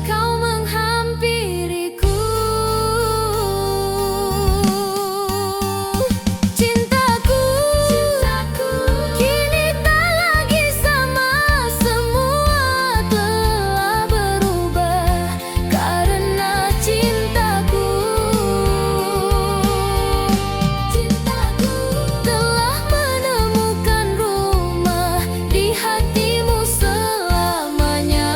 Kau menghampiriku, cintaku, kini tak lagi sama. Semua telah berubah karena cintaku. Cintaku telah menemukan rumah di hatimu selamanya.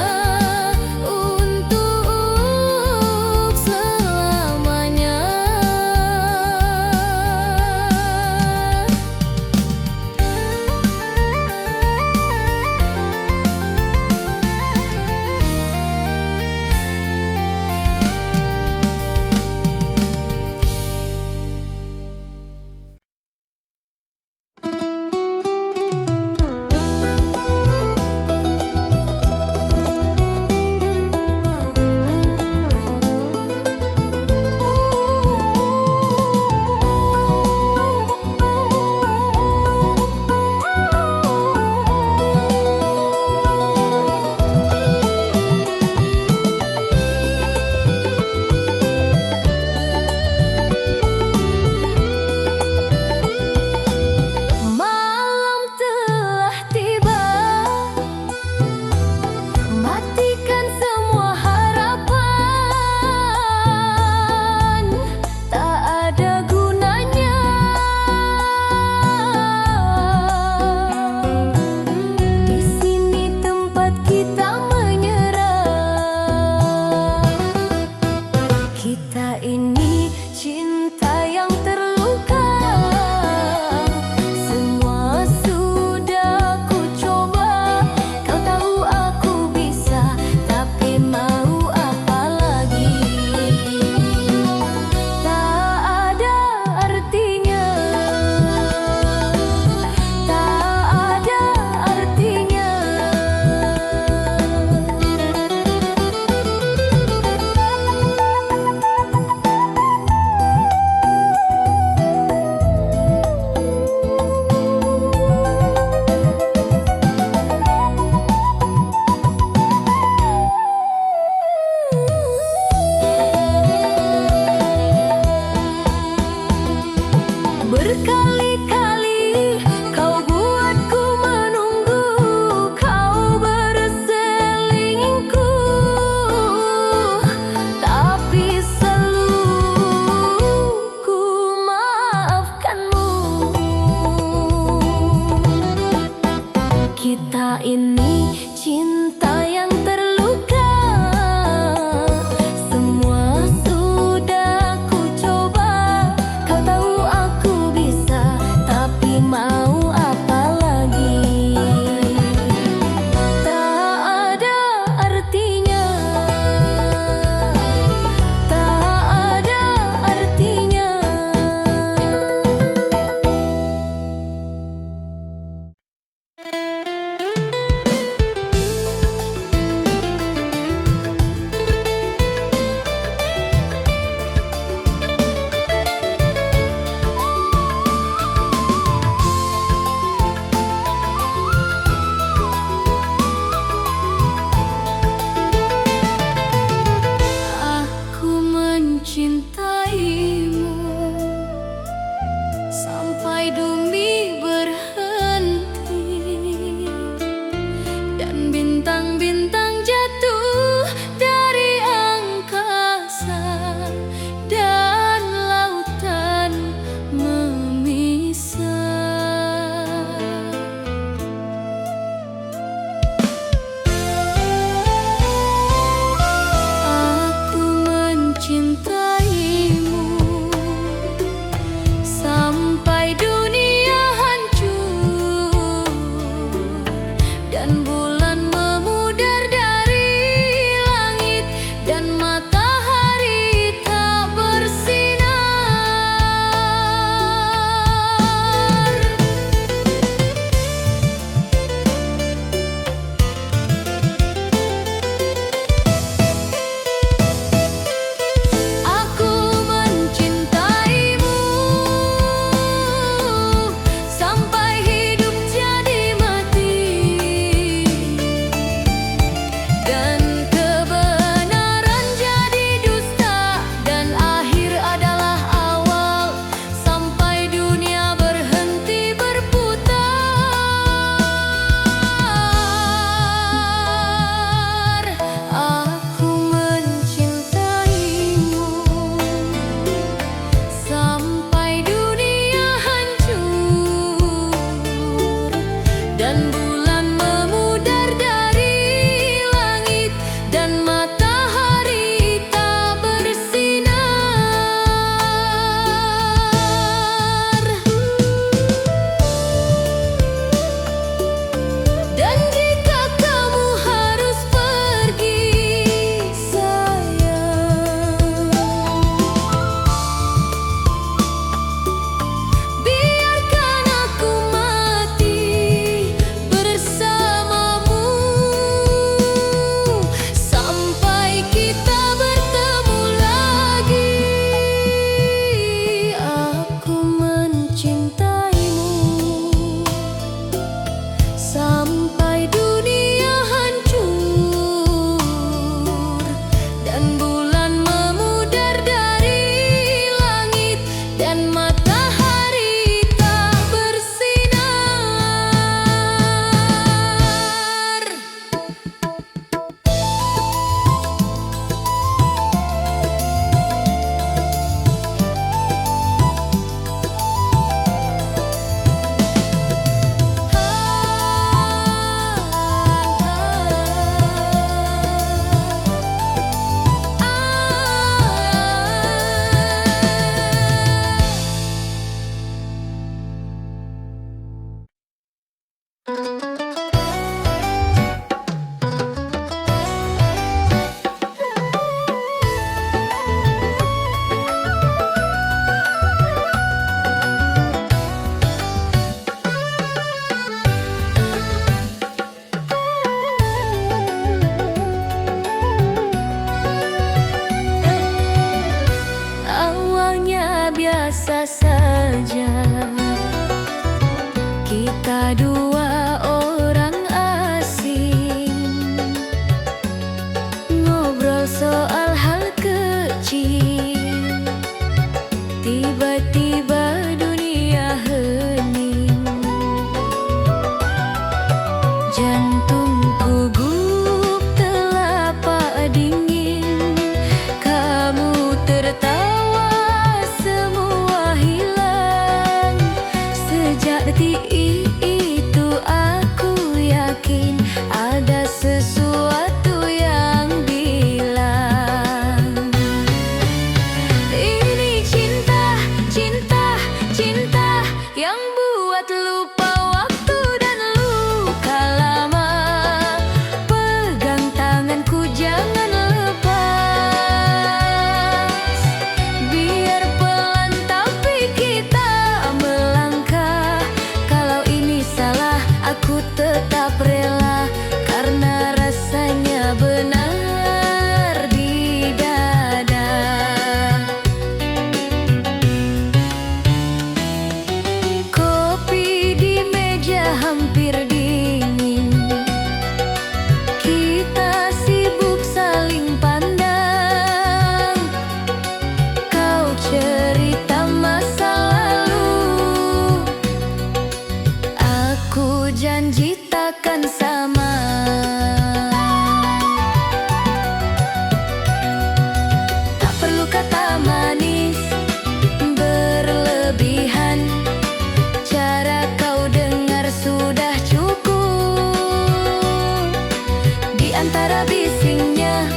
asingnya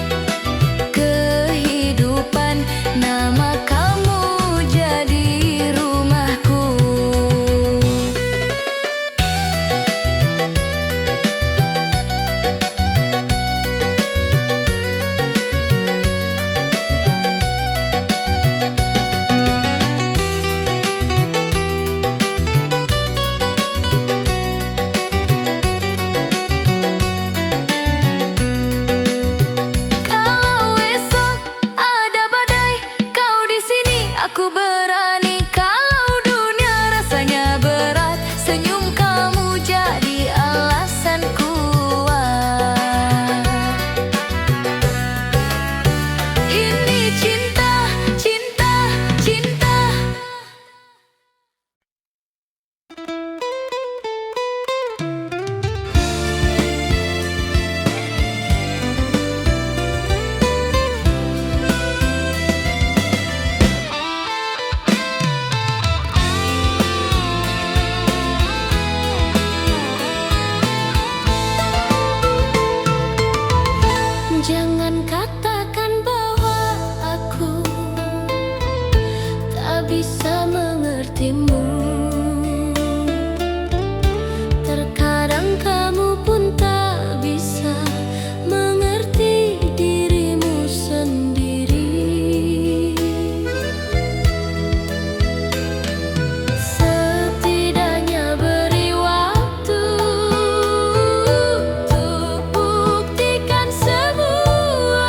kehidupan, nama kamu jadi rumahku. Kalau esok ada badai, kau di sini, aku berani. Kalau dunia rasanya berat, senyum kamu jadi alasan kuat. Ini cinta, cinta, cinta. Jangan katakan bahwa aku tak bisa mengertimu. Terkadang kamu pun tak bisa mengerti dirimu sendiri. Setidaknya beri waktu untuk buktikan semua.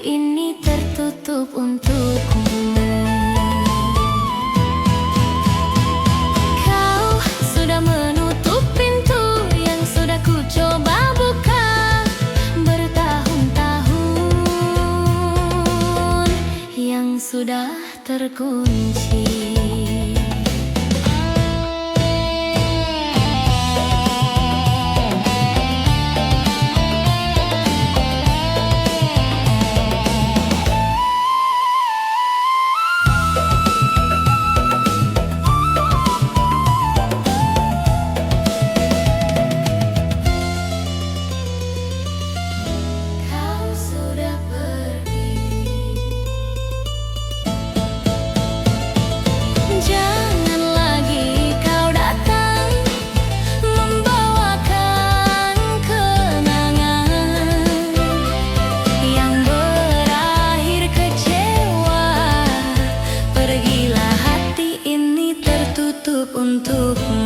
ini tertutup untukmu. Kau sudah menutup pintu yang sudah ku coba buka bertahun-tahun, yang sudah terkunci. Untukmu.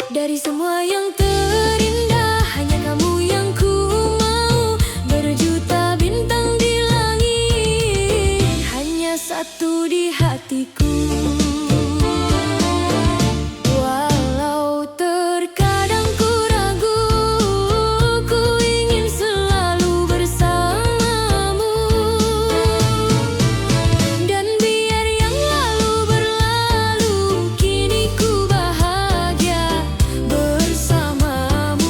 Dari semua yang terindah, hanya kamu yang ku mau. Berjuta bintang di langit, hanya satu di hatiku. Walau terkadang ku ragu, ku ingin selalu bersamamu. Dan biar yang lalu berlalu, kini ku bahagia bersamamu.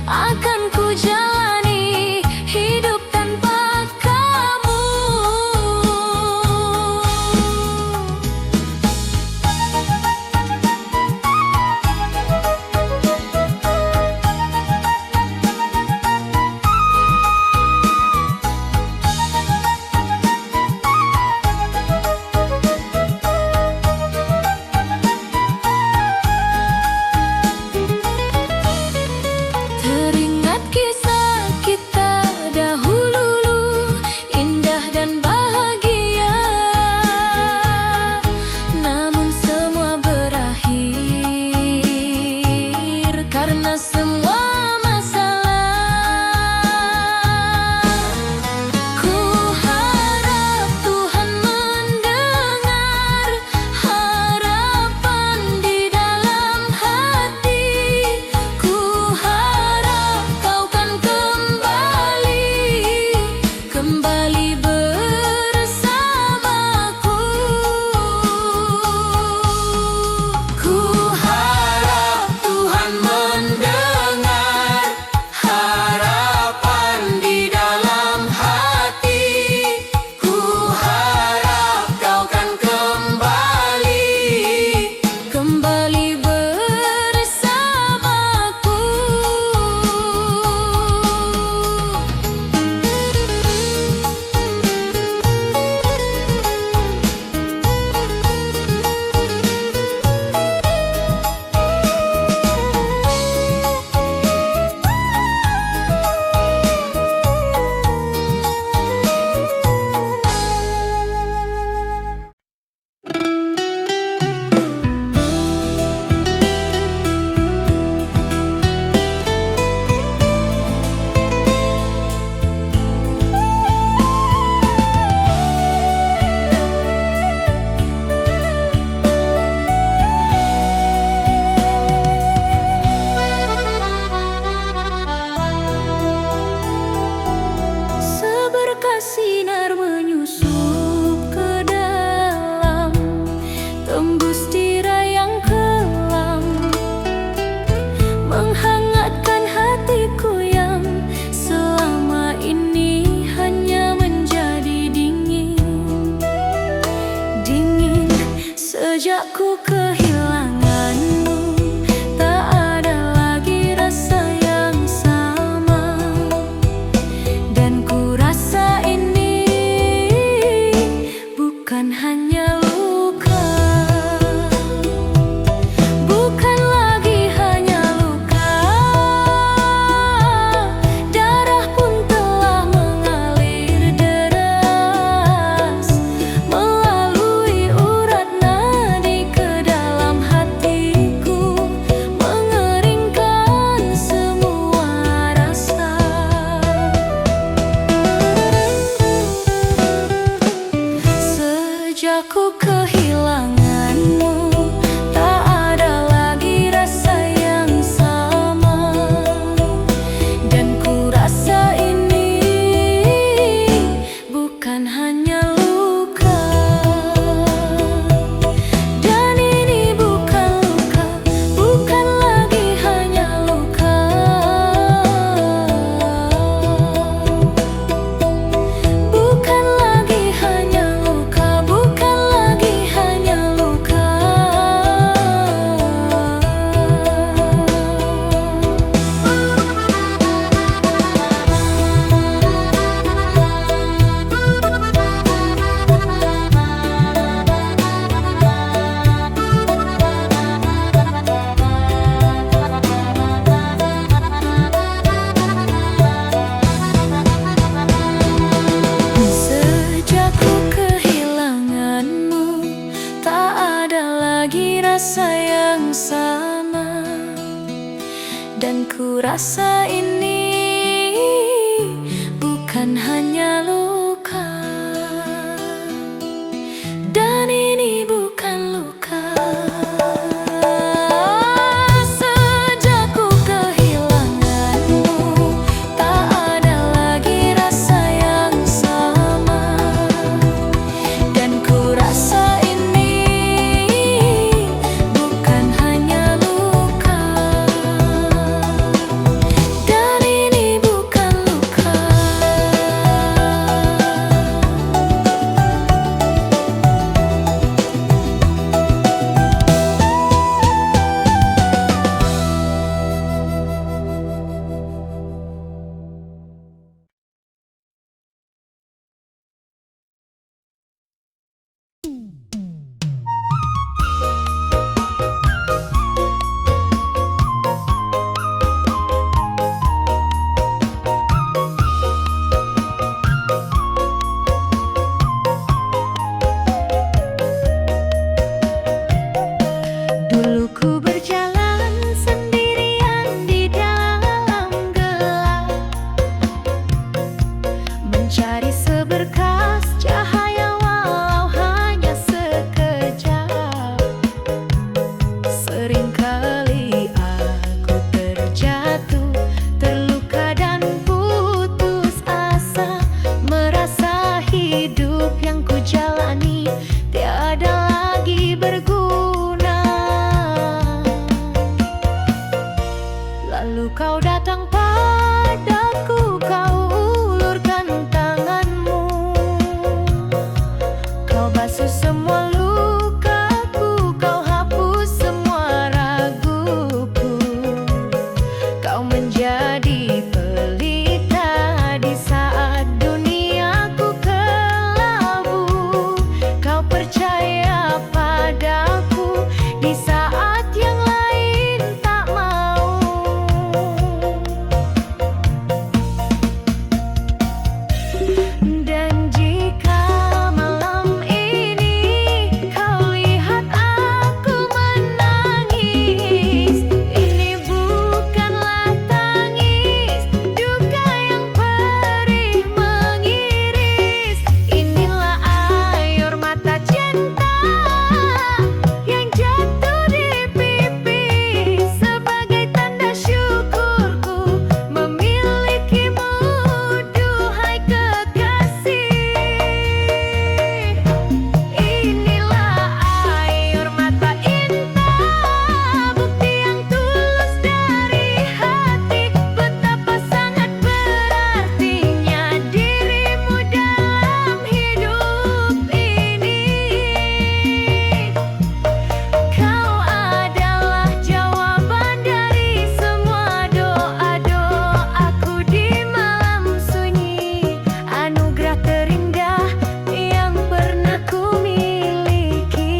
akan ku jalani hidup tanpa kamu. Teringat kisah kita dahulu, indah dan bahagia. Namun semua berakhir karena semua masalah. Ku harap Tuhan mendengar harapan di dalam hati. Ku harap kau kan kembali bersamaku. Ku harap Tuhan mendengar harapan di dalam hati. Ku harap kau kan kembali bersamaku. Seberkas sinar menyusup ke dalam, tembus tirai yang kelam, menghangatkan hatiku yang selama ini hanya menjadi dingin. Dingin sejak ku kehilanganmu, tak ada lagi rasa yang sama. Dan ku rasa ini bukan hanya luka, bukan lagi hanya luka. Darah pun telah mengalir deras melalui urat nadi ke dalam hatiku, mengeringkan semua rasa. Sejak ku kehilanganmu, tak ada lagi rasa yang sama. Dan ku rasa ini bukan hanya luka. Dan ini bukan luka, bukan lagi hanya luka. Bukan lagi hanya luka, bukan lagi hanya luka. Sejak ku kehilanganmu, tak ada lagi rasa yang sama. Dan ku rasa ini bukan hanya luka. Dan ini bukan luka. Sejak ku kehilanganmu, tak ada lagi rasa yang sama. Dan ku rasa ini bukan hanya luka. Dan menjadi pelita di saat duniaku kelabu. Kau percaya padaku di saat yang lain tak mau. Dan jika malam ini kau lihat aku menangis, ini bukanlah tangis duka yang perih mengiris. Inilah air mata cinta yang jatuh di pipi sebagai tanda syukurku memilikimu, duhai kekasih. Inilah air mata indah, bukti yang tulus dari hati, betapa sangat berartinya dirimu dalam hidup ini. Kau adalah jawaban dari semua doa-doaku di malam sunyi, anugerah terindah yang pernah ku miliki.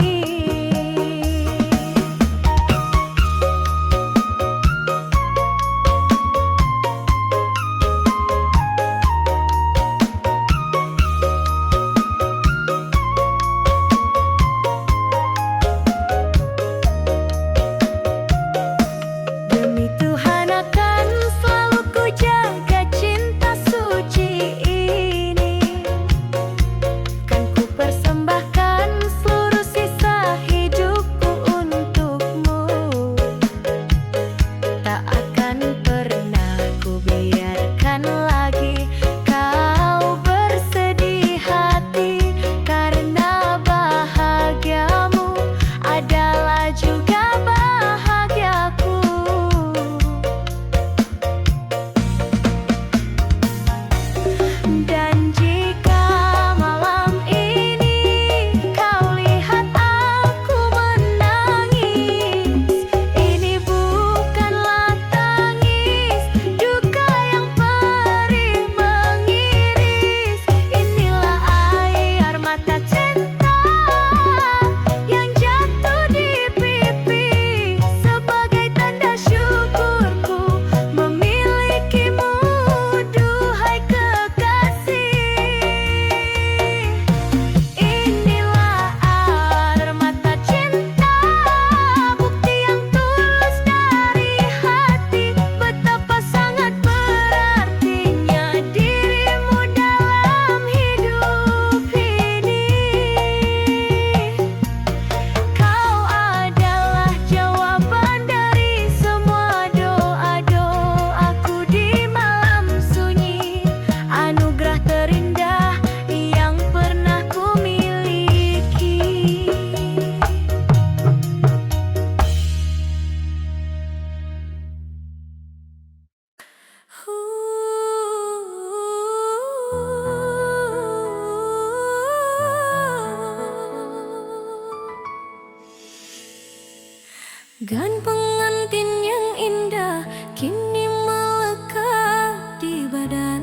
Demi Tuhan akan selalu ku jaga cinta suci ini. Kan ku persembahkan seluruh sisa hidupku untukmu. Tak akan pernah ku biarkan lagi kau bersedih hati, karena bahagiamu adalah juga bahagiaku. Dan jika malam ini kau lihat aku menangis, ini bukanlah tangis duka yang perih mengiris. Inilah air mata cinta yang jatuh di pipi sebagai tanda syukurku memilikimu, duhai kekasih. Inilah air mata cinta, bukti yang tulus dari hati, betapa sangat berartinya dirimu dalam hidup ini. Kau adalah jawaban dari semua doa-doaku di malam sunyi, anugerah terindah yang pernah ku miliki. Gan pengantin yang indah kini melekat di badan.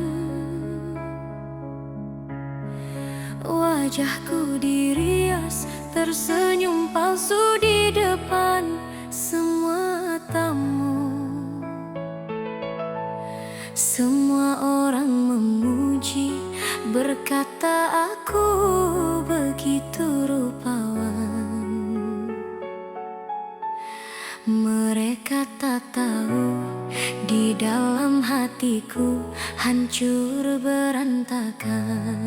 Wajahku dirias tersenyum palsu di depan semua tamu. Semua orang memuji, berkata aku begitu rupawan. Mereka tak tahu di dalam hatiku hancur berantakan.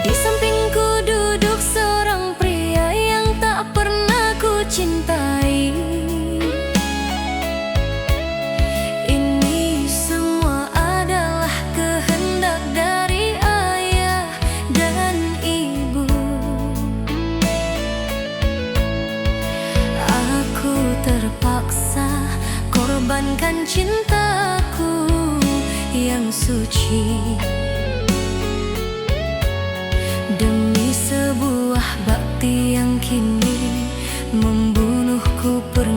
Di sampingku duduk seorang pria yang tak pernah ku cintai. Ini semua adalah kehendak dari ayah dan ibu. Aku terpaksa korbankan cintaku yang suci demi sebuah bakti yang kini membunuhku perlahan.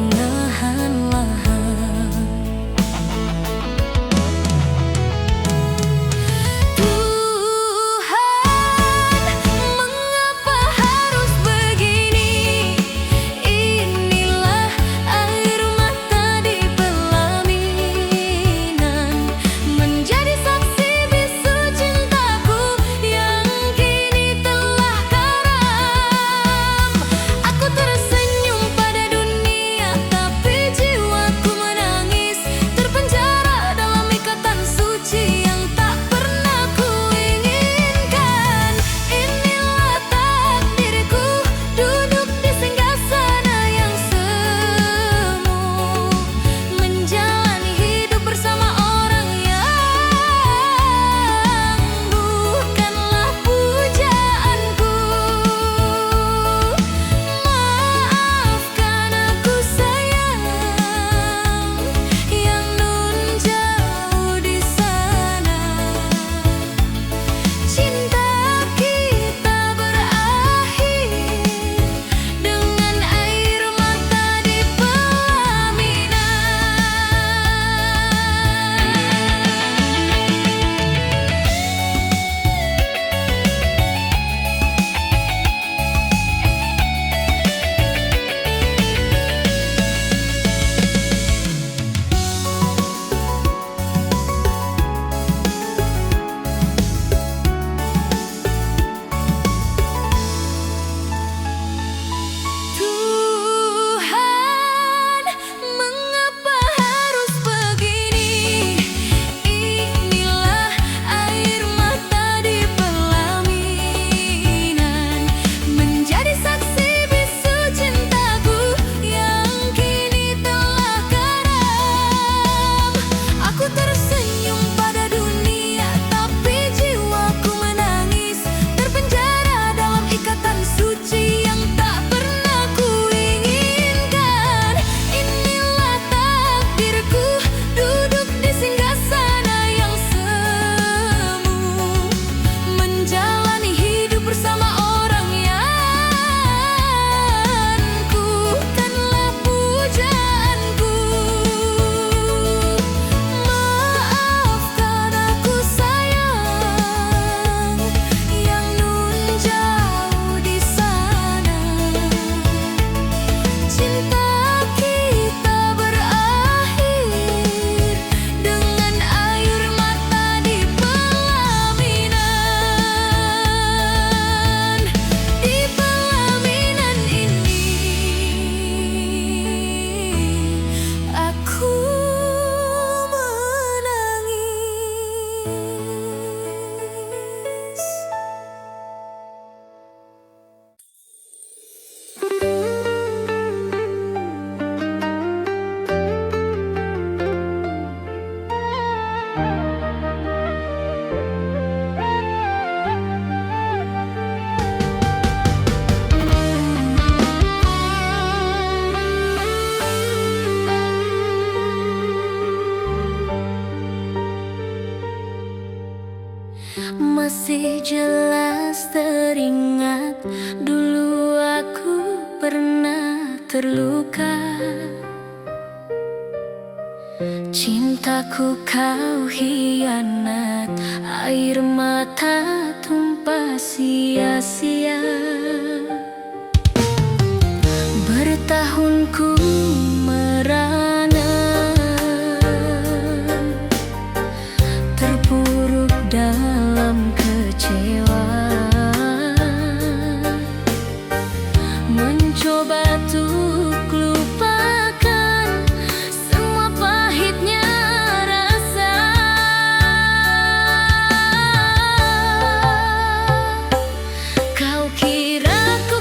Masih jelas teringat, dulu aku pernah terluka. Cintaku kau hianat, air mata tumpah sia-sia. Bertahun ku merana, terpuruk dalam kecewa, mencoba untuk lupakan semua pahitnya rasa. Kau kira ku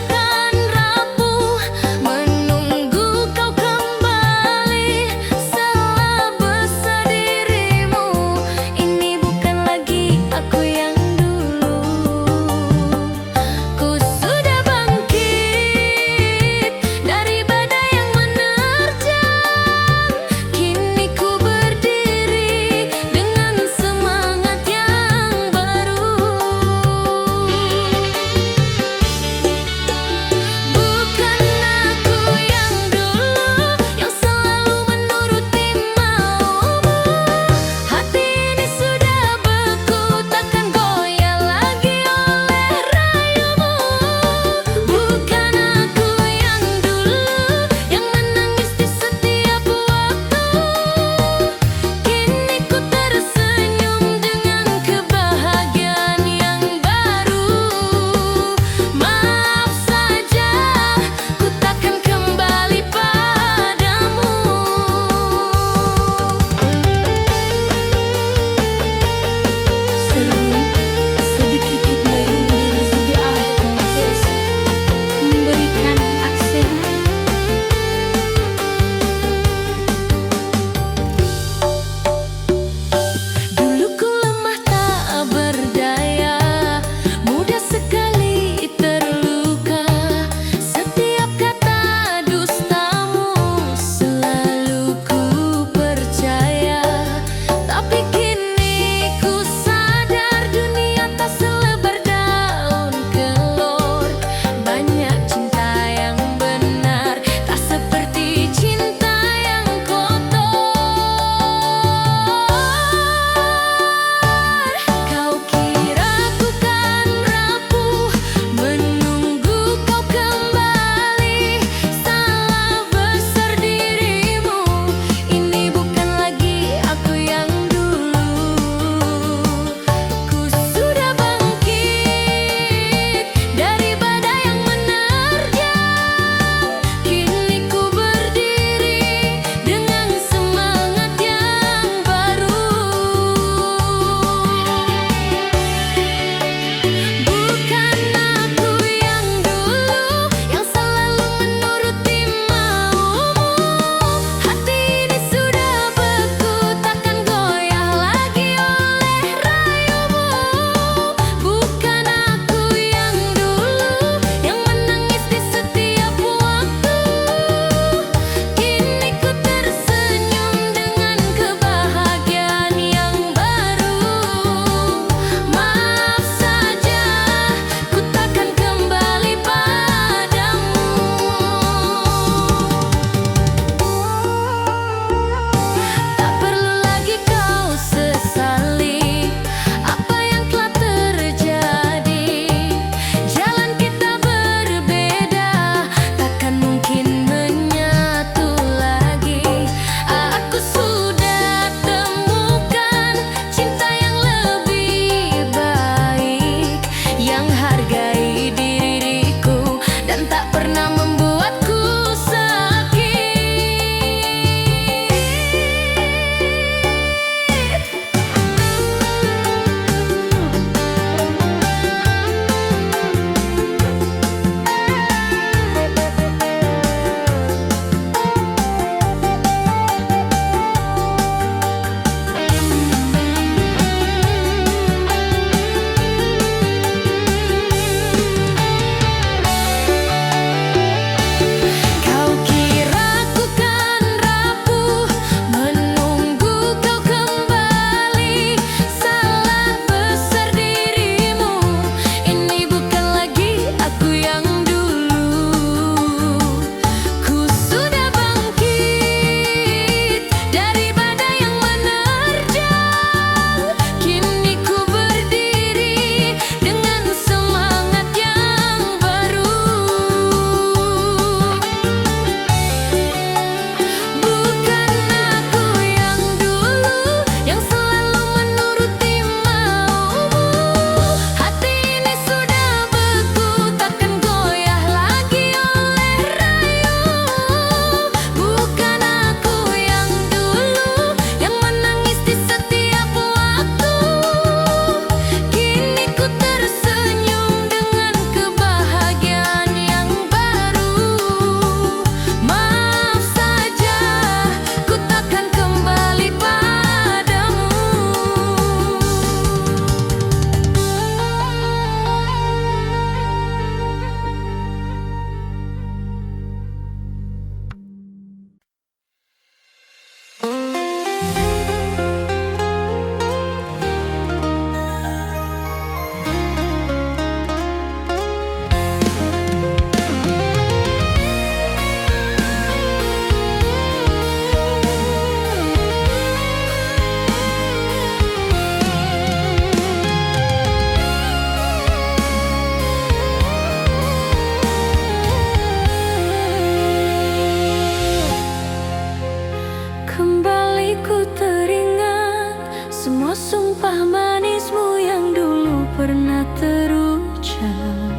ku teringat semua sumpah manismu yang dulu pernah terucap.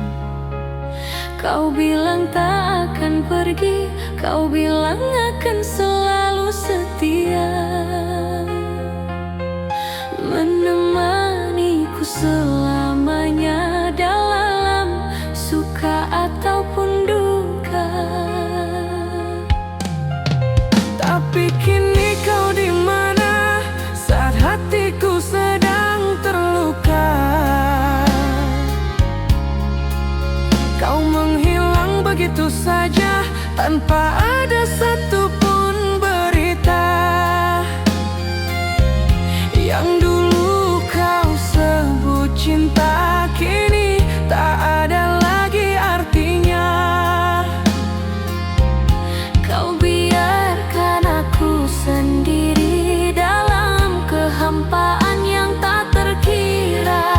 Kau bilang tak akan pergi, kau bilang akan selalu setia, menemaniku selamanya dalam suka ataupun duka. Tapi kini kau di mana saat hatiku sedang terluka? Kau menghilang begitu saja tanpa ada satupun berita. Yang dulu kau sebut cinta kini tak ada lagi artinya. Kau biarkan aku sendiri dalam kehampaan yang tak terkira.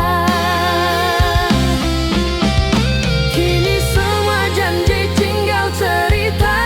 Kini semua janji tinggal cerita.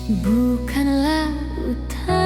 Bukan lautan